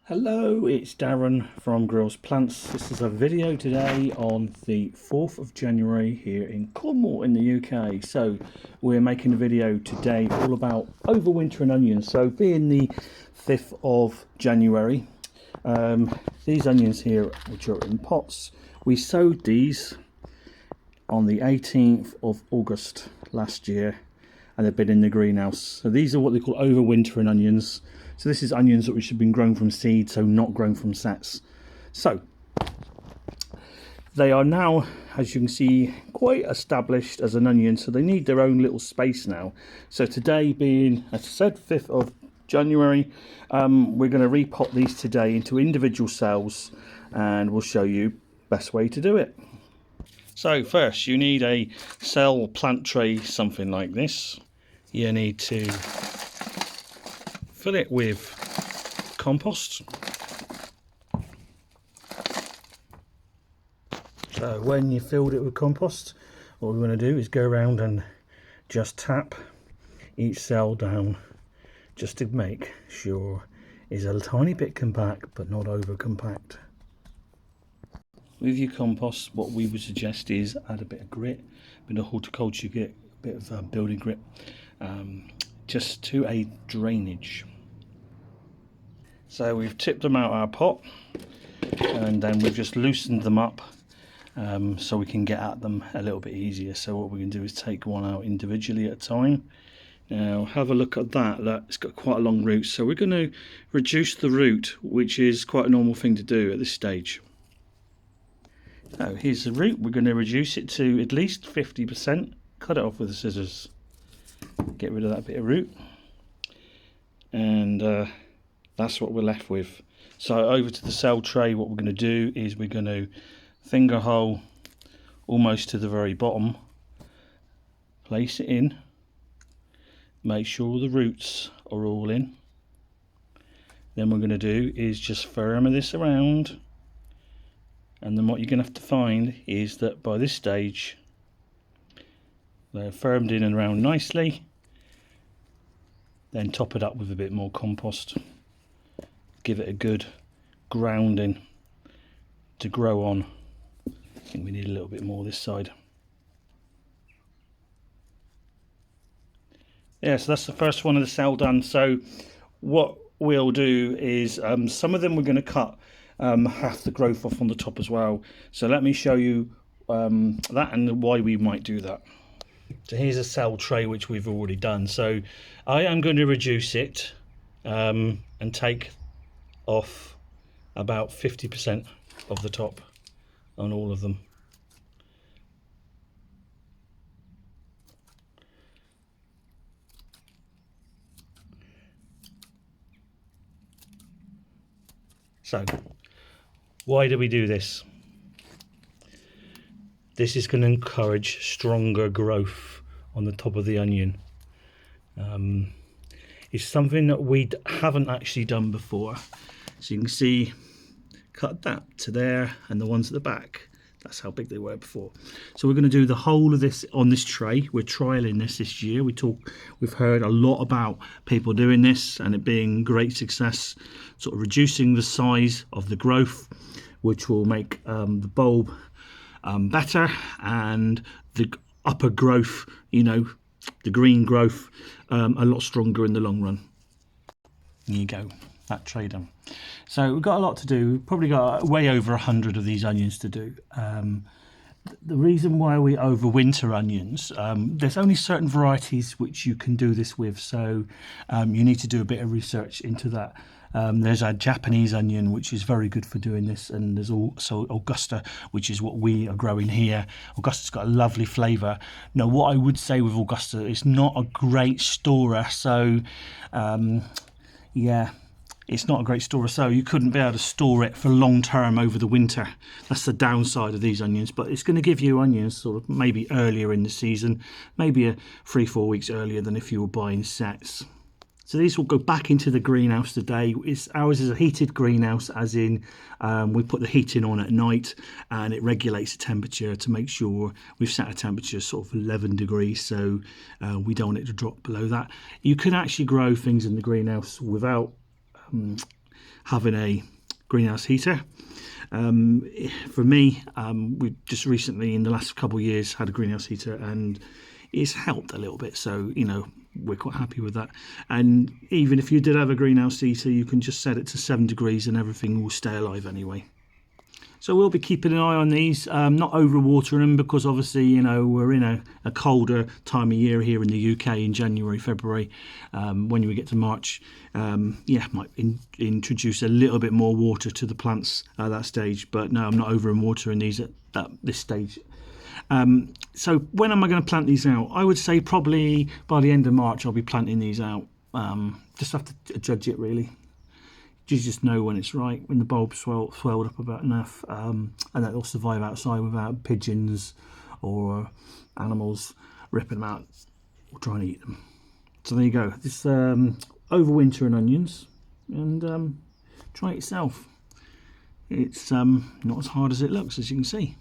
Hello, it's Darren from Grills Plants. This is a video today on the 4th of January here in Cornwall in the UK. So we're making a video today all about overwintering onions. So being the 5th of January, these onions here, which are in pots, we sowed these on the 18th of August last year, and they've been in the greenhouse. So these are what they call overwintering onions. So this is onions which have been grown from seed, so not grown from sets. So they are now, as you can see, quite established as an onion, so they need their own little space now. So today being, as I said, 5th of January, we're going to repot these today into individual cells, and we'll show you best way to do it. So first you need a cell plant tray, something like this. You need to fill it with compost. So when you filled it with compost, what we're going to do is go around and just tap each cell down, just to make sure it's a tiny bit compact but not over compact. With your compost, what we would suggest is add a bit of grit, a bit of horticulture grit, a bit of building grit, just to aid drainage. So we've tipped them out of our pot, and then we've just loosened them up so we can get at them a little bit easier. So what we can do is take one out individually at a time. Now have a look at that. It's got quite a long root, so we're going to reduce the root, which is quite a normal thing to do at this stage. So here's the root. We're going to reduce it to at least 50%. Cut it off with the scissors. Get rid of that bit of root. And that's what we're left with. So over to the cell tray, what we're going to do is we're going to finger hole almost to the very bottom. Place it in. Make sure the roots are all in. Then what we're going to do is just firm this around. And then what you're going to have to find is that by this stage they're firmed in and around nicely. Then top it up with a bit more compost. Give it a good grounding to grow on. I think we need a little bit more this side. Yeah, so that's the first one of the cell done. So what we'll do is some of them we're going to cut half the growth off on the top as well. So let me show you that and why we might do that. So here's a cell tray which we've already done. So I am going to reduce it and take off about 50% of the top on all of them. So why do we do this? This is going to encourage stronger growth on the top of the onion. It's something that we haven't actually done before. So you can see, cut that to there, and the ones at the back, that's how big they were before. So we're going to do the whole of this on this tray. We're trialing this year. We've heard a lot about people doing this and it being great success, sort of reducing the size of the growth, which will make the bulb better, and the upper growth, the green growth, a lot stronger in the long run. There you go, that tray done. So we've got a lot to do. We've probably got way over 100 of these onions to do. The reason why we overwinter onions, there's only certain varieties which you can do this with, so you need to do a bit of research into that. There's a Japanese onion which is very good for doing this, and there's also Augusta, which is what we are growing here. Augusta's got a lovely flavour. Now what I would say with Augusta, it's not a great storer, so yeah, it's not a great storer, so you couldn't be able to store it for long term over the winter. That's the downside of these onions, but it's going to give you onions sort of maybe earlier in the season, maybe 3-4 weeks earlier than if you were buying sets. So these will go back into the greenhouse today. Ours is a heated greenhouse, as in we put the heating on at night and it regulates the temperature to make sure we've set a temperature sort of 11 degrees, so we don't want it to drop below that. You can actually grow things in the greenhouse without having a greenhouse heater. For me, we've just recently in the last couple of years had a greenhouse heater, and it's helped a little bit, so you know we're quite happy with that. And even if you did have a greenhouse heater, you can just set it to 7 degrees and everything will stay alive anyway. So we'll be keeping an eye on these, not over watering them, because obviously, you know, we're in a colder time of year here in the UK in January, February. When we get to March, might introduce a little bit more water to the plants at that stage. But no, I'm not over watering these at this stage. So when am I going to plant these out? I would say probably by the end of March I'll be planting these out. Just have to judge it really. You just know when it's right, when the bulb's swelled up about enough, and that they'll survive outside without pigeons or animals ripping them out or trying to eat them. So there you go. This overwintering onions, and try it yourself. It's not as hard as it looks, as you can see.